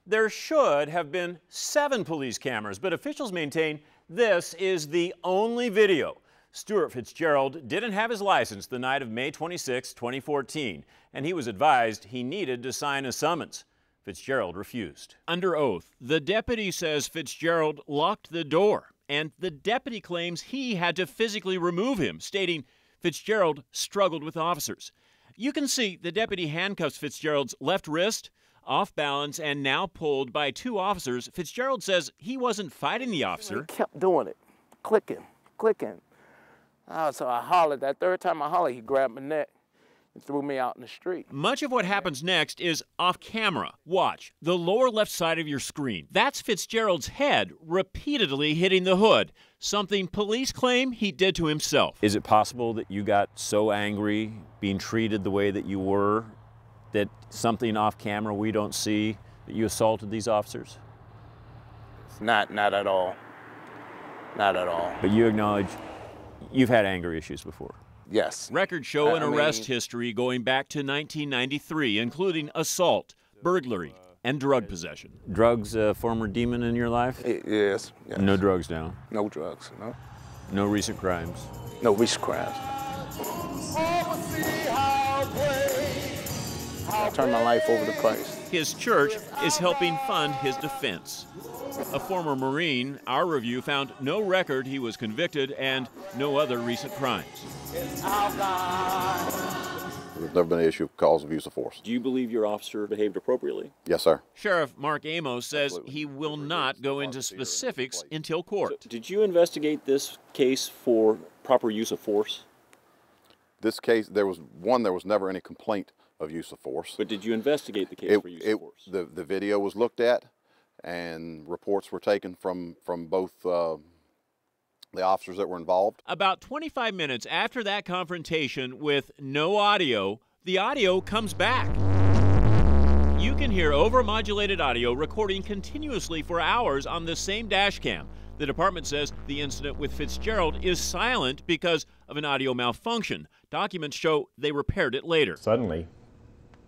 There should have been 7 police cameras, but officials maintain this is the only video. Stuart Fitzgerald didn't have his license the night of May 26, 2014, and he was advised he needed to sign a summons. Fitzgerald refused. Under oath, the deputy says Fitzgerald locked the door, and the deputy claims he had to physically remove him, stating Fitzgerald struggled with officers. You can see the deputy handcuffs Fitzgerald's left wrist, off balance and now pulled by 2 officers. Fitzgerald says he wasn't fighting the officer. He kept doing it, clicking. So I hollered. That third time I hollered, he grabbed my neck and threw me out in the street. Much of what happens next is off camera. Watch the lower left side of your screen. That's Fitzgerald's head repeatedly hitting the hood, something police claim he did to himself. Is it possible that you got so angry being treated the way that you were that something off camera we don't see, that you assaulted these officers? Not at all. Not at all. But you acknowledge you've had anger issues before? Yes. Records show an arrest history going back to 1993, including assault, burglary, and drug possession. Drugs a former demon in your life? Yes. No drugs now? No drugs, no. No recent crimes? No recent crimes. I turned my life over to Christ. His church is helping fund his defense. A former Marine, our review found no record he was convicted and no other recent crimes. There's never been an issue of cause of use of force. Do you believe your officer behaved appropriately? Yes, sir. Sheriff Mark Amos says he will not go into specifics until court. So did you investigate this case for proper use of force? This case, there was never any complaint of use of force. But did you investigate the case for use of force? The video was looked at, and reports were taken from both the officers that were involved. About 25 minutes after that confrontation with no audio, the audio comes back. You can hear overmodulated audio recording continuously for hours on the same dash cam. The department says the incident with Fitzgerald is silent because of an audio malfunction. Documents show they repaired it later. Suddenly,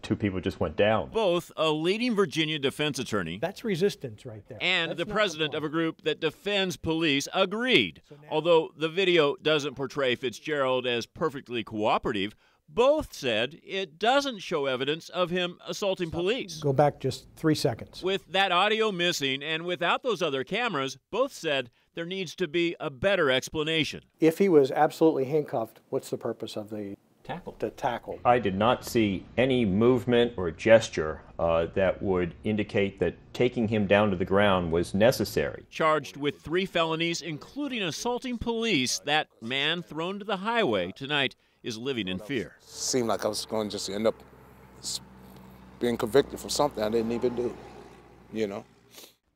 2 people just went down. Both a leading Virginia defense attorney. That's resistance right there. And the president of a group that defends police agreed. Although the video doesn't portray Fitzgerald as perfectly cooperative, both said it doesn't show evidence of him assaulting police. Go back just 3 seconds. With that audio missing and without those other cameras, both said there needs to be a better explanation. If he was absolutely handcuffed, what's the purpose of the tackle? I did not see any movement or gesture that would indicate that taking him down to the ground was necessary. Charged with 3 felonies, including assaulting police, that man thrown to the highway tonight is living in fear. Seemed like I was going to just end up being convicted for something I didn't even do, you know.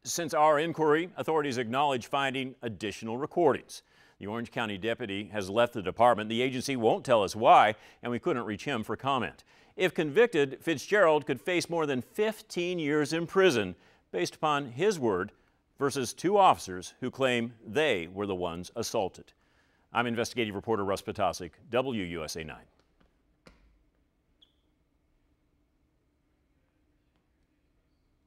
Since our inquiry, authorities acknowledge finding additional recordings. The Orange County deputy has left the department. The agency won't tell us why, and we couldn't reach him for comment. If convicted, Fitzgerald could face more than 15 years in prison based upon his word versus 2 officers who claim they were the ones assaulted. I'm investigative reporter Russ Potasic, WUSA 9.